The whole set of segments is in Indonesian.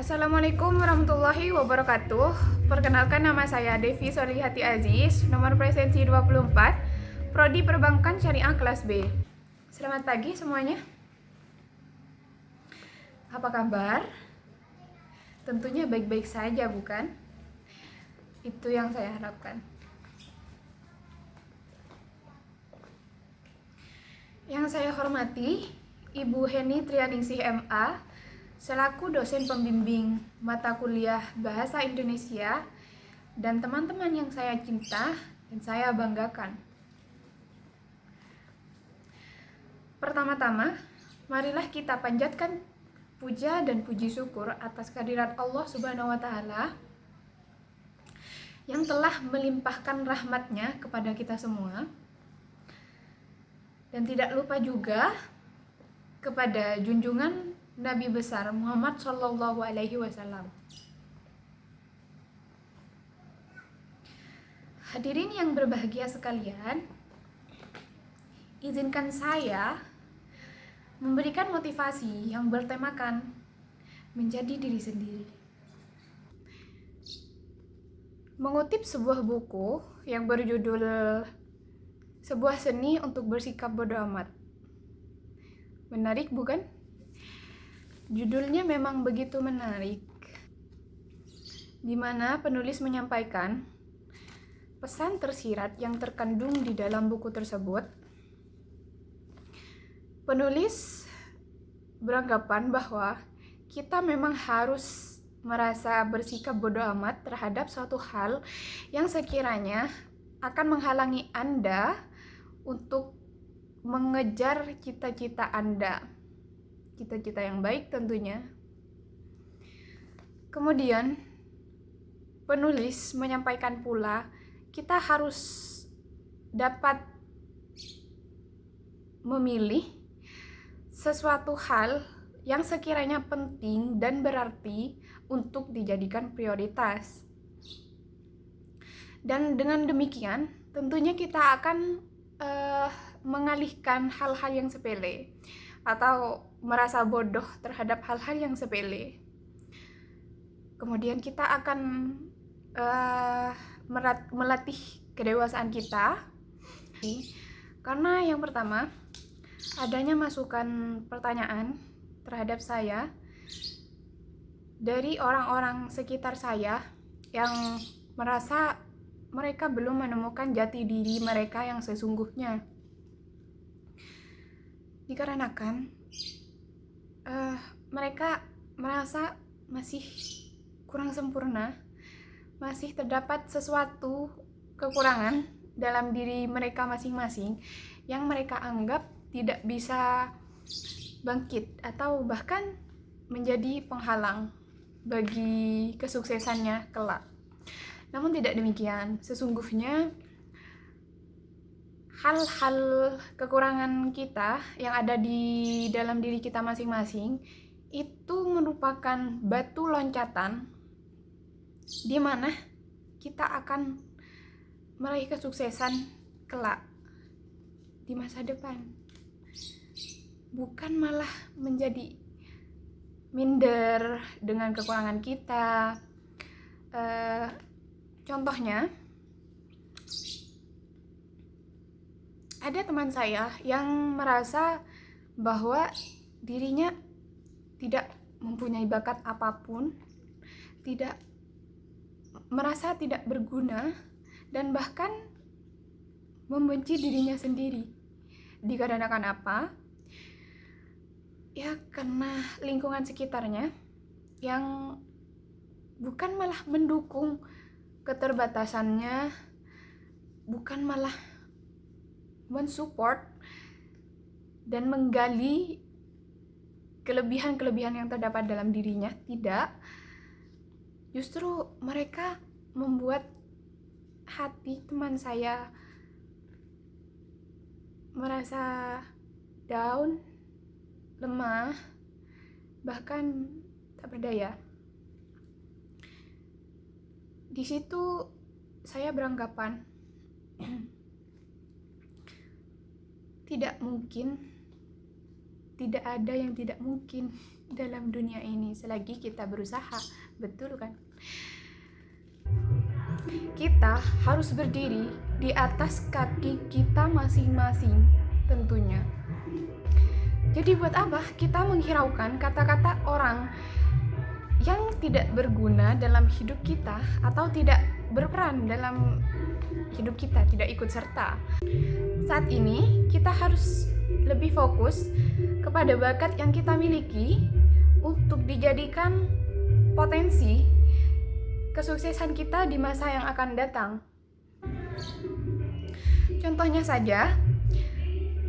Assalamualaikum warahmatullahi wabarakatuh. Perkenalkan, nama saya Devi Solihati Aziz, nomor presensi 24, Prodi Perbankan Syariah kelas B. Selamat pagi semuanya. Apa kabar? Tentunya baik-baik saja, bukan? Itu yang saya harapkan. Yang saya hormati Ibu Heni Trianingsih MA selaku dosen pembimbing mata kuliah Bahasa Indonesia dan teman-teman yang saya cinta dan saya banggakan. Pertama-tama, marilah kita panjatkan puja dan puji syukur atas kehadirat Allah Subhanahu wa Ta'ala yang telah melimpahkan rahmatnya kepada kita semua. Dan tidak lupa juga kepada junjungan Nabi besar Muhammad Shallallahu Alaihi Wasallam. Hadirin yang berbahagia sekalian, izinkan saya memberikan motivasi yang bertemakan menjadi diri sendiri. Mengutip sebuah buku yang berjudul Sebuah Seni untuk Bersikap Bodoh Amat. Menarik, bukan? Judulnya memang begitu menarik, di mana penulis menyampaikan pesan tersirat yang terkandung di dalam buku tersebut. Penulis beranggapan bahwa kita memang harus merasa bersikap bodoh amat terhadap suatu hal yang sekiranya akan menghalangi Anda untuk mengejar cita-cita Anda. Cita-cita yang baik tentunya. Kemudian penulis menyampaikan pula kita harus dapat memilih sesuatu hal yang sekiranya penting dan berarti untuk dijadikan prioritas. Dan dengan demikian tentunya kita akan mengalihkan hal-hal yang sepele atau merasa bodoh terhadap hal-hal yang sepele. Kemudian kita akan melatih kedewasaan kita. Karena yang pertama, adanya masukan pertanyaan terhadap saya dari orang-orang sekitar saya yang merasa mereka belum menemukan jati diri mereka yang sesungguhnya. Dikarenakan mereka merasa masih kurang sempurna, masih terdapat sesuatu kekurangan dalam diri mereka masing-masing yang mereka anggap tidak bisa bangkit atau bahkan menjadi penghalang bagi kesuksesannya kelak. Namun tidak demikian, sesungguhnya hal-hal kekurangan kita yang ada di dalam diri kita masing-masing itu merupakan batu loncatan di mana kita akan meraih kesuksesan kelak di masa depan. Bukan malah menjadi minder dengan kekurangan kita. Contohnya, ada teman saya yang merasa bahwa dirinya tidak mempunyai bakat apapun, merasa tidak berguna, dan bahkan membenci dirinya sendiri. Dikarenakan apa? Ya karena lingkungan sekitarnya yang bukan malah mendukung keterbatasannya, bukan malah mensupport dan menggali kelebihan-kelebihan yang terdapat dalam dirinya. Tidak, justru mereka membuat hati teman saya merasa down, lemah, bahkan tak berdaya. Di situ saya beranggapan tidak mungkin tidak ada yang tidak mungkin dalam dunia ini selagi kita berusaha, betul kan? Kita harus berdiri di atas kaki kita masing-masing tentunya. Jadi buat apa kita menghiraukan kata-kata orang yang tidak berguna dalam hidup kita atau tidak berperan dalam hidup kita, tidak ikut serta. Saat ini kita harus lebih fokus kepada bakat yang kita miliki untuk dijadikan potensi kesuksesan kita di masa yang akan datang. Contohnya saja,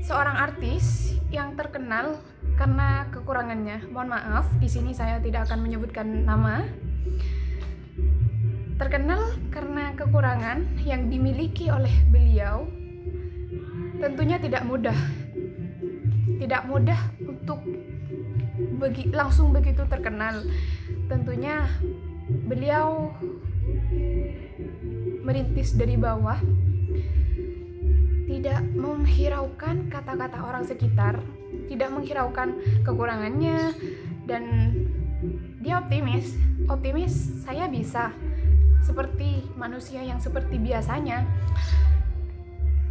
seorang artis yang terkenal karena kekurangannya. Mohon maaf, di sini saya tidak akan menyebutkan nama. Terkenal karena kekurangan yang dimiliki oleh beliau. Tentunya tidak mudah. Tidak mudah untuk langsung begitu terkenal. Tentunya beliau merintis dari bawah, tidak menghiraukan kata-kata orang sekitar, tidak menghiraukan kekurangannya, dan dia optimis, saya bisa seperti manusia yang seperti biasanya,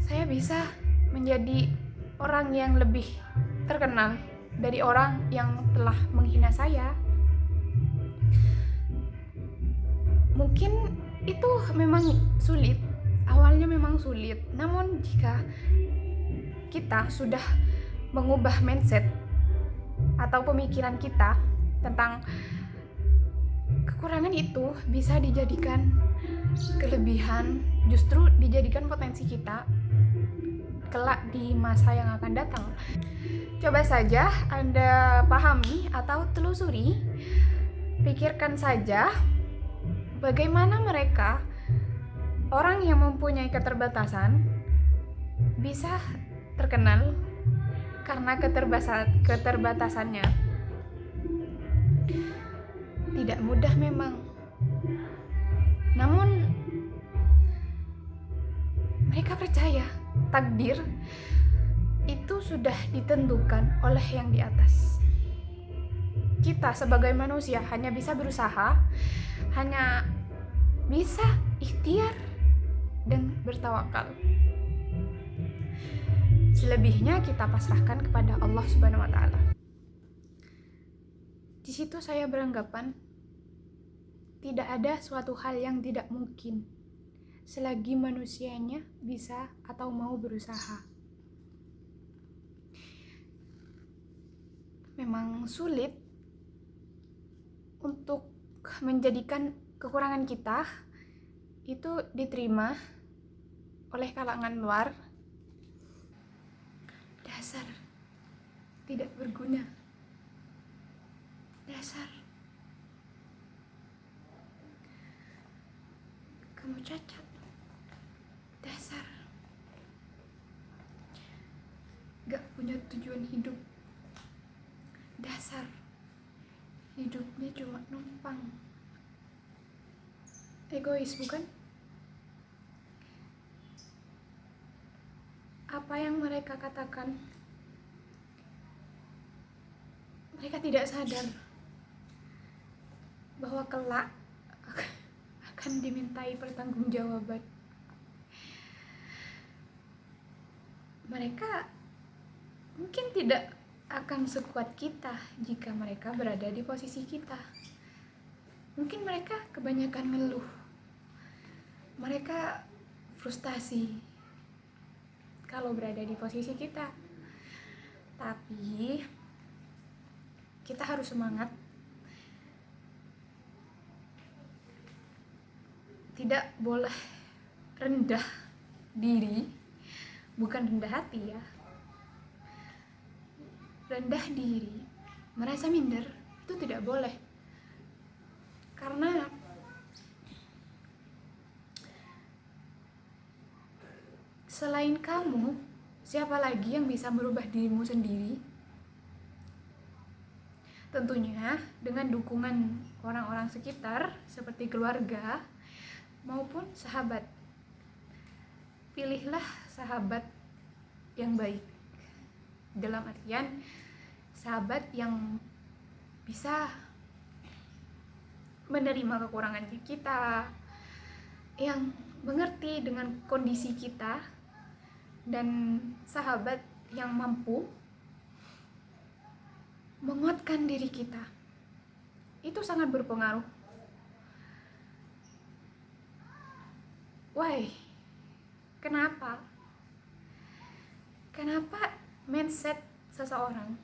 saya bisa menjadi orang yang lebih terkenal dari orang yang telah menghina saya. Mungkin itu memang sulit, awalnya memang sulit, namun jika kita sudah mengubah mindset atau pemikiran kita tentang kekurangan itu bisa dijadikan kelebihan, justru dijadikan potensi kita kelak di masa yang akan datang. Coba saja Anda pahami atau telusuri, pikirkan saja bagaimana mereka, orang yang mempunyai keterbatasan, bisa terkenal karena keterbatasannya. Tidak mudah memang. Namun mereka percaya takdir itu sudah ditentukan oleh yang di atas. Kita sebagai manusia hanya bisa berusaha, hanya bisa ikhtiar dan bertawakal. Selebihnya kita pasrahkan kepada Allah Subhanahu wa taala. Di situ saya beranggapan tidak ada suatu hal yang tidak mungkin selagi manusianya bisa atau mau berusaha. Memang sulit untuk menjadikan kekurangan kita itu diterima oleh kalangan luar. Dasar tidak berguna, dasar kamu cacat, dasar gak punya tujuan hidup, dasar hidupnya cuma numpang. Egois, bukan? Apa yang mereka katakan, mereka tidak sadar bahwa kelak akan dimintai pertanggungjawaban. Mereka mungkin tidak akan sekuat kita jika mereka berada di posisi kita. Mungkin mereka kebanyakan ngeluh, mereka frustasi kalau berada di posisi kita. Tapi kita harus semangat, tidak boleh rendah diri, bukan rendah hati ya, rendah diri, merasa minder, itu tidak boleh. Karena selain kamu, siapa lagi yang bisa merubah dirimu sendiri? Tentunya dengan dukungan orang-orang sekitar seperti keluarga maupun sahabat. Pilihlah sahabat yang baik, dalam artian sahabat yang bisa menerima kekurangan kita, yang mengerti dengan kondisi kita, dan sahabat yang mampu menguatkan diri kita. Itu sangat berpengaruh. Why? Kenapa? Kenapa mindset seseorang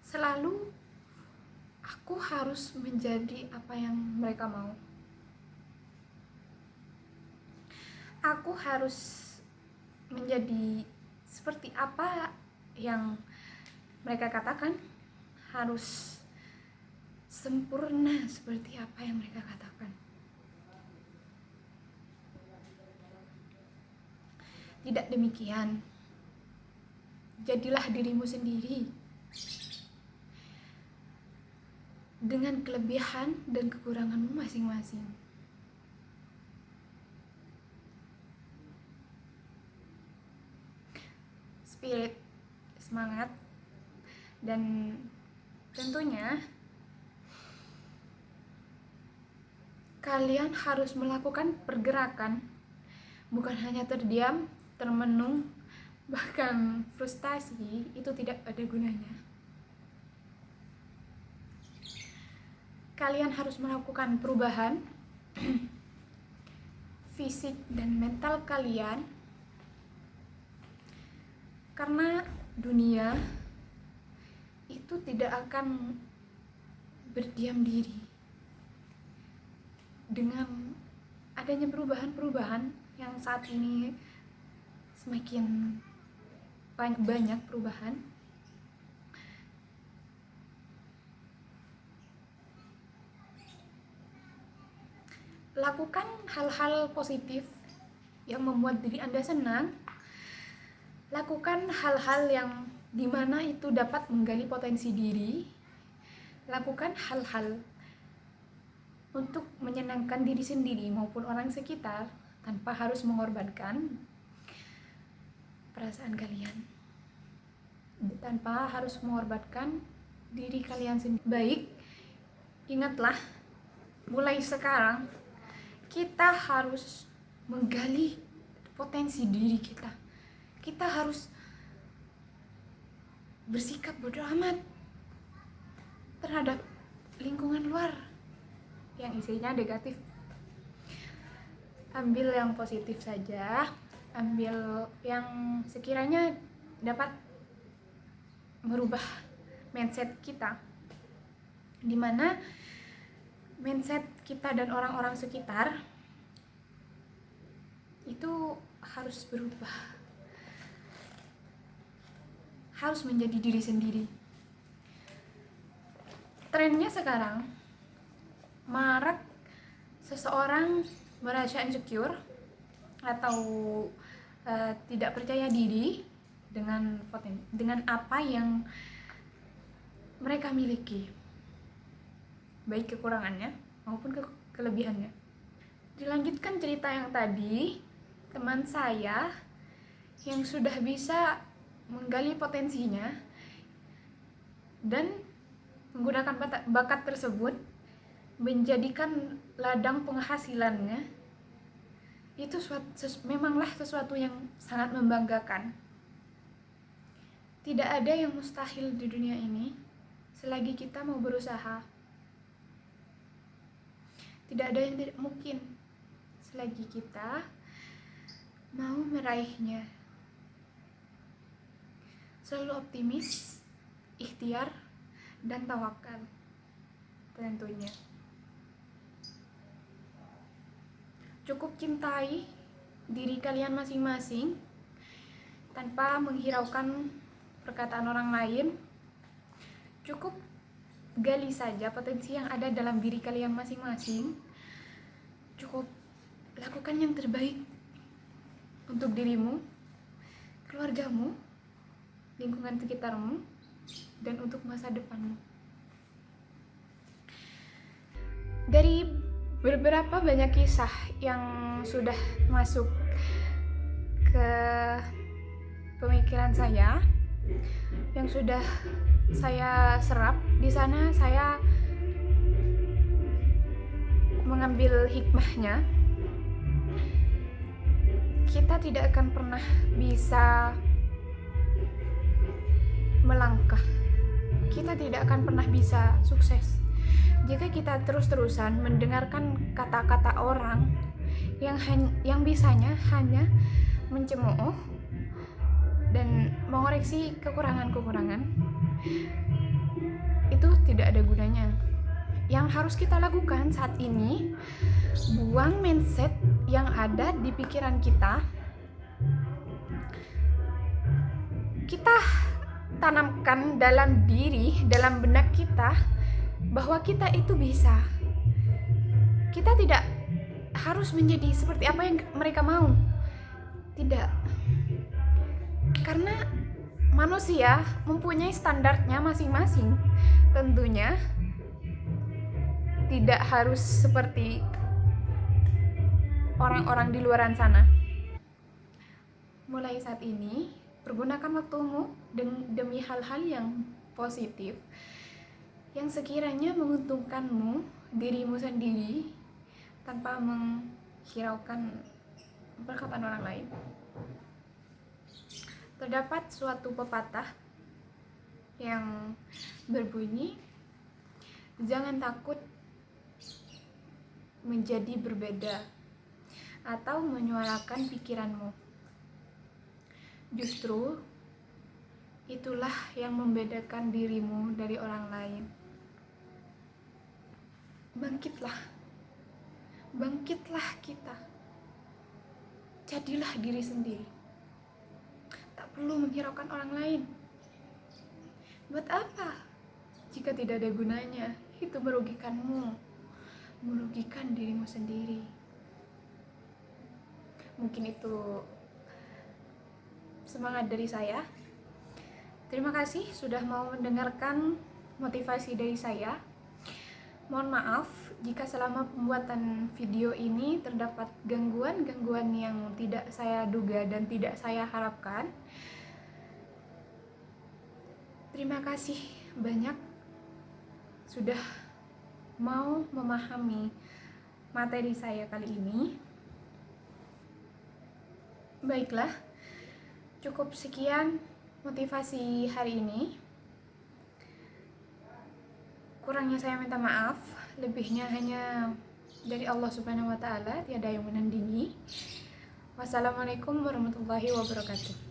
selalu aku harus menjadi apa yang mereka mau? Aku harus menjadi seperti apa yang mereka katakan, harus sempurna seperti apa yang mereka katakan. Tidak demikian. Jadilah dirimu sendiri dengan kelebihan dan kekuranganmu masing-masing. Spirit, semangat, dan tentunya kalian harus melakukan pergerakan, bukan hanya terdiam, termenung, bahkan frustasi. Itu tidak ada gunanya. Kalian harus melakukan perubahan fisik dan mental kalian, karena dunia itu tidak akan berdiam diri. Dengan adanya perubahan-perubahan yang saat ini semakin banyak perubahan, lakukan hal-hal positif yang membuat diri Anda senang. Lakukan hal-hal yang dimana itu dapat menggali potensi diri. Lakukan hal-hal untuk menyenangkan diri sendiri maupun orang sekitar, tanpa harus mengorbankan perasaan kalian, tanpa harus mengorbankan diri kalian sendiri. Baik, ingatlah, mulai sekarang kita harus menggali potensi diri kita. Kita harus bersikap bodo amat terhadap lingkungan luar yang isinya negatif. Ambil yang positif saja, ambil yang sekiranya dapat merubah mindset kita, dimana mindset kita dan orang-orang sekitar itu harus berubah, harus menjadi diri sendiri. Trennya sekarang marak seseorang merasa insecure atau tidak percaya diri dengan apa yang mereka miliki, baik kekurangannya maupun kelebihannya. Dilanjutkan cerita yang tadi, teman saya yang sudah bisa menggali potensinya dan menggunakan bakat tersebut menjadikan ladang penghasilannya, itu memanglah sesuatu yang sangat membanggakan. Tidak ada yang mustahil di dunia ini selagi kita mau berusaha. Tidak ada yang tidak mungkin selagi kita mau meraihnya. Selalu optimis, ikhtiar, dan tawakal tentunya. Cukup cintai diri kalian masing-masing tanpa menghiraukan perkataan orang lain. Cukup gali saja potensi yang ada dalam diri kalian masing-masing. Cukup lakukan yang terbaik untuk dirimu, keluargamu, lingkungan sekitarmu, dan untuk masa depanmu. Dari beberapa banyak kisah yang sudah masuk ke pemikiran saya, yang sudah saya serap. Di sana saya mengambil hikmahnya. Kita tidak akan pernah bisa melangkah, kita tidak akan pernah bisa sukses jika kita terus-terusan mendengarkan kata-kata orang yang bisanya hanya mencemooh dan mengoreksi kekurangan-kekurangan. Itu tidak ada gunanya. Yang harus kita lakukan saat ini, buang mindset yang ada di pikiran kita. Kita tanamkan dalam diri, dalam benak kita, bahwa kita itu bisa. Kita tidak harus menjadi seperti apa yang mereka mau. Tidak. Karena manusia mempunyai standarnya masing-masing. Tentunya tidak harus seperti orang-orang di luaran sana. Mulai saat ini, pergunakan waktumu demi hal-hal yang positif, yang sekiranya menguntungkanmu, dirimu sendiri, tanpa menghiraukan perkataan orang lain. Terdapat suatu pepatah yang berbunyi, jangan takut menjadi berbeda atau menyuarakan pikiranmu. Justru itulah yang membedakan dirimu dari orang lain. Bangkitlah kita. Jadilah diri sendiri. Tak perlu menghiraukan orang lain. Buat apa? Jika tidak ada gunanya, itu merugikanmu, merugikan dirimu sendiri. Mungkin itu semangat dari saya. Terima kasih sudah mau mendengarkan motivasi dari saya. Mohon maaf jika selama pembuatan video ini terdapat gangguan-gangguan yang tidak saya duga dan tidak saya harapkan. Terima kasih banyak sudah mau memahami materi saya kali ini. Baiklah, cukup sekian motivasi hari ini. Kurangnya saya minta maaf, lebihnya hanya dari Allah Subhanahu wa Ta'ala, tiada yang menandingi. Wassalamualaikum warahmatullahi wabarakatuh.